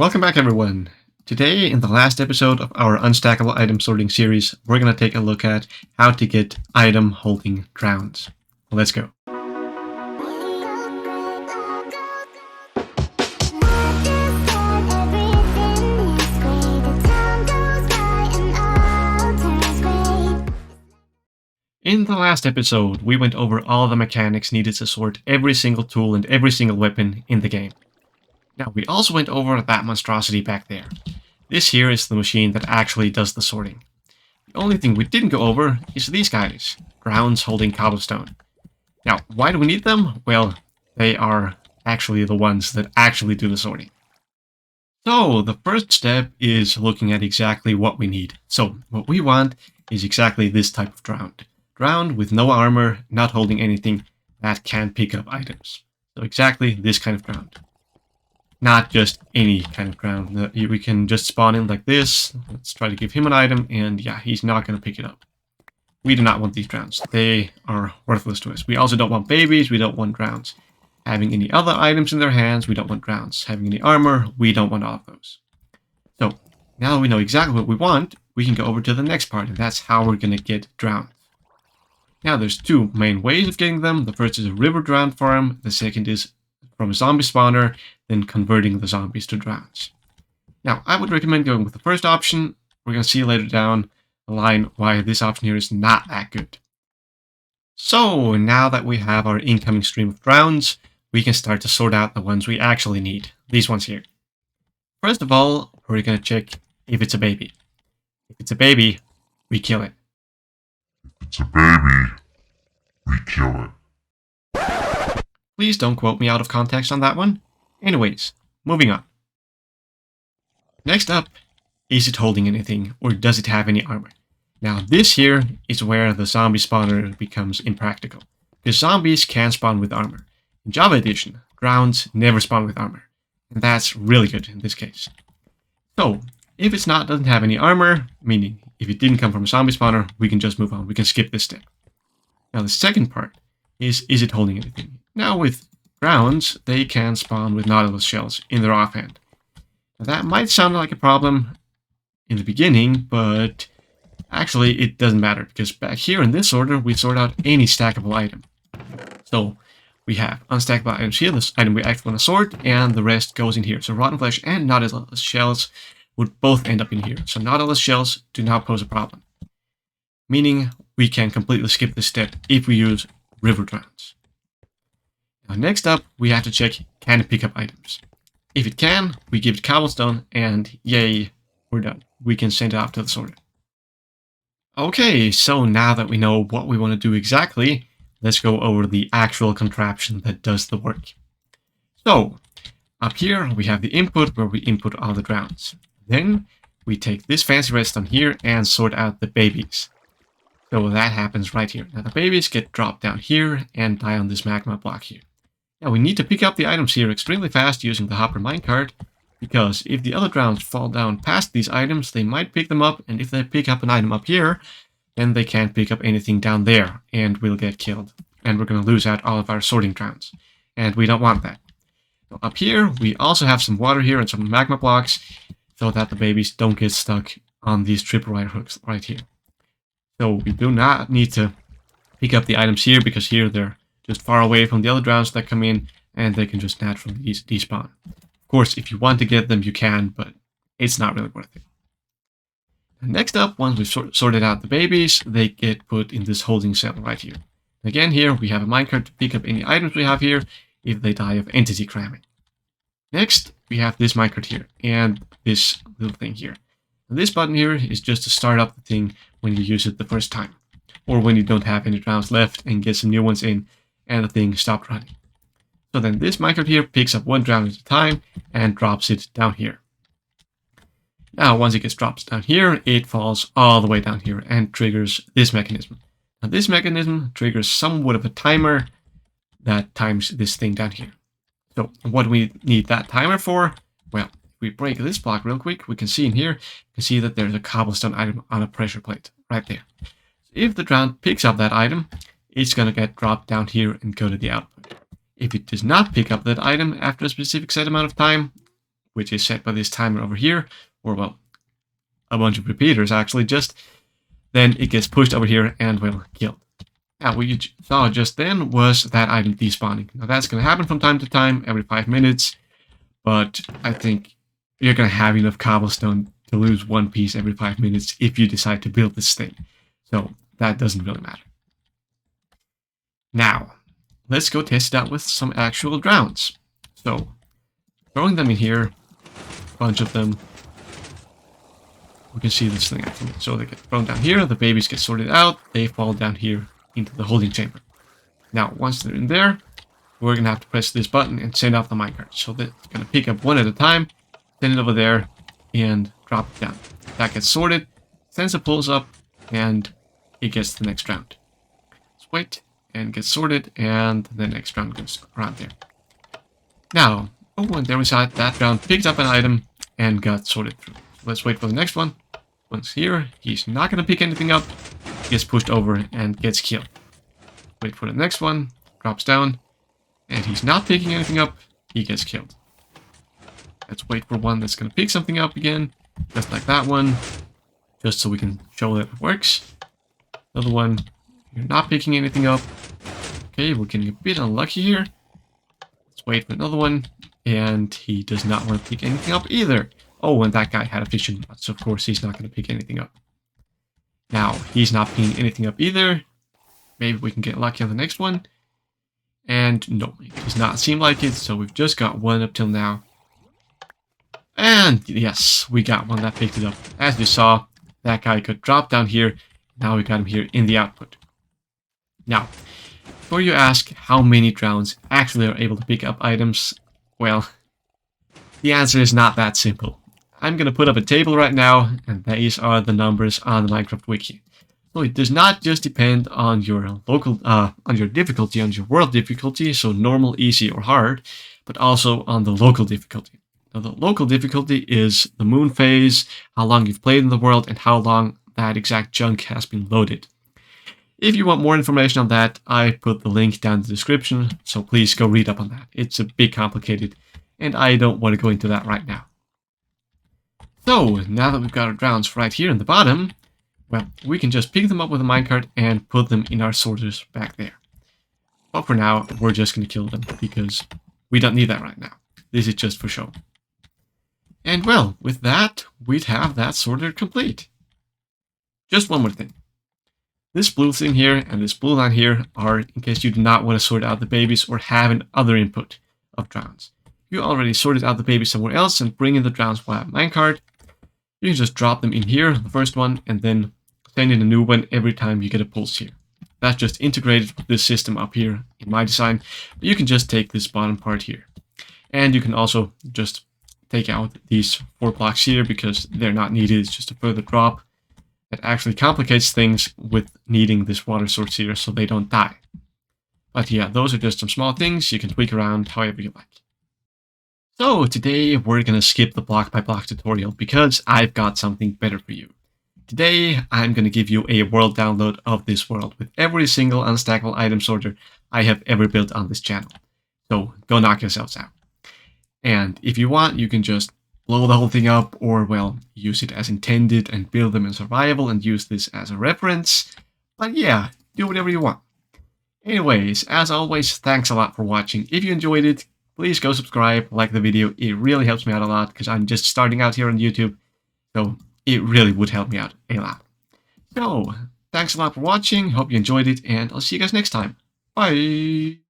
Welcome back, everyone. Today, in the last episode of our Unstackable item sorting series, we're going to take a look at how to get item holding drowns. Let's go. In the last episode, we went over all the mechanics needed to sort every single tool and every single weapon in the game. Now, we also went over that monstrosity back there. This here is the machine that actually does the sorting. The only thing we didn't go over is these guys, drowns holding cobblestone. Now, why do we need them? Well, they are actually the ones that actually do the sorting. So, the first step is looking at exactly what we need. So, what we want is exactly this type of drown. Drown with no armor, not holding anything, that can pick up items. So exactly this kind of drown. Not just any kind of drown. We can just spawn in like this. Let's try to give him an item, and yeah, he's not going to pick it up. We do not want these drowns. They are worthless to us. We also don't want babies, we don't want drowns. Having any other items in their hands, we don't want drowns. Having any armor, we don't want all of those. So, now that we know exactly what we want, we can go over to the next part, and that's how we're going to get drowns. Now, there's two main ways of getting them. The first is a river drown farm. The second is from a zombie spawner, then converting the zombies to drowns. Now, I would recommend going with the first option. We're going to see later down the line why this option here is not that good. So, now that we have our incoming stream of drowns, we can start to sort out the ones we actually need. These ones here. First of all, we're going to check if it's a baby. If it's a baby, we kill it. It's a baby. We kill it. Please don't quote me out of context on that one. Anyways, moving on. Next up, is it holding anything, or does it have any armor? Now this here is where the zombie spawner becomes impractical, because zombies can spawn with armor. In Java Edition, drowns never spawn with armor, and that's really good in this case. So, if it doesn't have any armor, meaning if it didn't come from a zombie spawner, we can just move on. We can skip this step. Now the second part is it holding anything? Now with drowns, they can spawn with nautilus shells in their offhand. Now that might sound like a problem in the beginning, but actually it doesn't matter, because back here in this order, we sort out any stackable item. So we have unstackable items here, this item we actually want to sort, and the rest goes in here. So rotten flesh and nautilus shells would both end up in here. So nautilus shells do not pose a problem. Meaning we can completely skip this step if we use river drowns. Now next up, we have to check, can it pick up items? If it can, we give it cobblestone, and yay, we're done. We can send it off to the sorter. Okay, so now that we know what we want to do exactly, let's go over the actual contraption that does the work. So, up here we have the input where we input all the drowns. Then we take this fancy redstone here and sort out the babies. So that happens right here. Now the babies get dropped down here and die on this magma block here. Now we need to pick up the items here extremely fast using the hopper minecart, because if the other drowns fall down past these items, they might pick them up, and if they pick up an item up here, then they can't pick up anything down there, and we'll get killed. And we're going to lose out all of our sorting drowns. And we don't want that. So up here, we also have some water here and some magma blocks, so that the babies don't get stuck on these tripwire hooks right here. So we do not need to pick up the items here, because here they're just far away from the other drowns that come in, and they can just naturally despawn. Of course, if you want to get them, you can, but it's not really worth it. And next up, once we've sorted out the babies, they get put in this holding cell right here. Again, here we have a minecart to pick up any items we have here if they die of entity cramming. Next, we have this minecart here, and this little thing here. And this button here is just to start up the thing when you use it the first time, or when you don't have any drowns left and get some new ones in, and the thing stopped running. So then this minecart here picks up one drown at a time and drops it down here. Now, once it gets dropped down here, it falls all the way down here and triggers this mechanism. Now, this mechanism triggers somewhat of a timer that times this thing down here. So, what do we need that timer for? Well, if we break this block real quick, we can see in here, you can see that there's a cobblestone item on a pressure plate right there. So if the drown picks up that item, it's going to get dropped down here and go to the output. If it does not pick up that item after a specific set amount of time, which is set by this timer over here, or well, a bunch of repeaters actually, then it gets pushed over here and will killed. Now, what you saw just then was that item despawning. Now, that's going to happen from time to time, every 5 minutes, but I think you're going to have enough cobblestone to lose one piece every 5 minutes if you decide to build this thing. So, that doesn't really matter. Now, let's go test it out with some actual drowns. So, throwing them in here, a bunch of them. We can see this thing actually. So they get thrown down here, the babies get sorted out, they fall down here into the holding chamber. Now, once they're in there, we're going to have to press this button and send off the minecart. So that's going to pick up one at a time, send it over there, and drop it down. That gets sorted, sends the pulls up, and it gets the next round. Let's wait, and gets sorted, and the next round goes around there. Now, oh, and there we saw it, that round picked up an item and got sorted through. So let's wait for the next one. Once here, he's not going to pick anything up, gets pushed over and gets killed. Wait for the next one, drops down, and he's not picking anything up, he gets killed. Let's wait for one that's going to pick something up again, just like that one, just so we can show that it works. Another one, you're not picking anything up. Okay, we're getting a bit unlucky here. Let's wait for another one, and he does not want to pick anything up either. Oh, and that guy had a fishing rod, so of course he's not going to pick anything up. Now, he's not picking anything up either. Maybe we can get lucky on the next one. And no, it does not seem like it, so we've just got one up till now. And yes, we got one that picked it up. As you saw, that guy could drop down here. Now we got him here in the output. Now, before you ask how many drowns actually are able to pick up items, well, the answer is not that simple. I'm going to put up a table right now, and these are the numbers on the Minecraft wiki. So it does not just depend on your local, on your difficulty, on your world difficulty, so normal, easy, or hard, but also on the local difficulty. Now, the local difficulty is the moon phase, how long you've played in the world, and how long that exact chunk has been loaded. If you want more information on that, I put the link down in the description, so please go read up on that. It's a bit complicated, and I don't want to go into that right now. So, now that we've got our drowns right here in the bottom, well, we can just pick them up with a minecart and put them in our sorters back there. But for now, we're just going to kill them, because we don't need that right now. This is just for show. And well, with that, we'd have that sorter complete. Just one more thing. This blue thing here and this blue line here are in case you do not want to sort out the babies or have an other input of drowns. You already sorted out the babies somewhere else and bring in the drowns via minecart. You can just drop them in here, the first one, and then send in a new one every time you get a pulse here. That's just integrated with this system up here in my design. But you can just take this bottom part here. And you can also just take out these 4 blocks here because they're not needed. It's just a further drop. That actually complicates things with needing this water source here so they don't die. But yeah, those are just some small things. You can tweak around however you like. So today we're going to skip the block by block tutorial because I've got something better for you. Today I'm going to give you a world download of this world with every single unstackable item sorter I have ever built on this channel. So go knock yourselves out. And if you want, you can just blow the whole thing up or, well, use it as intended and build them in survival and use this as a reference. But yeah, do whatever you want. Anyways, as always, thanks a lot for watching. If you enjoyed it, please go subscribe, like the video. It really helps me out a lot because I'm just starting out here on YouTube. So it really would help me out a lot. So, thanks a lot for watching. Hope you enjoyed it, and I'll see you guys next time. Bye!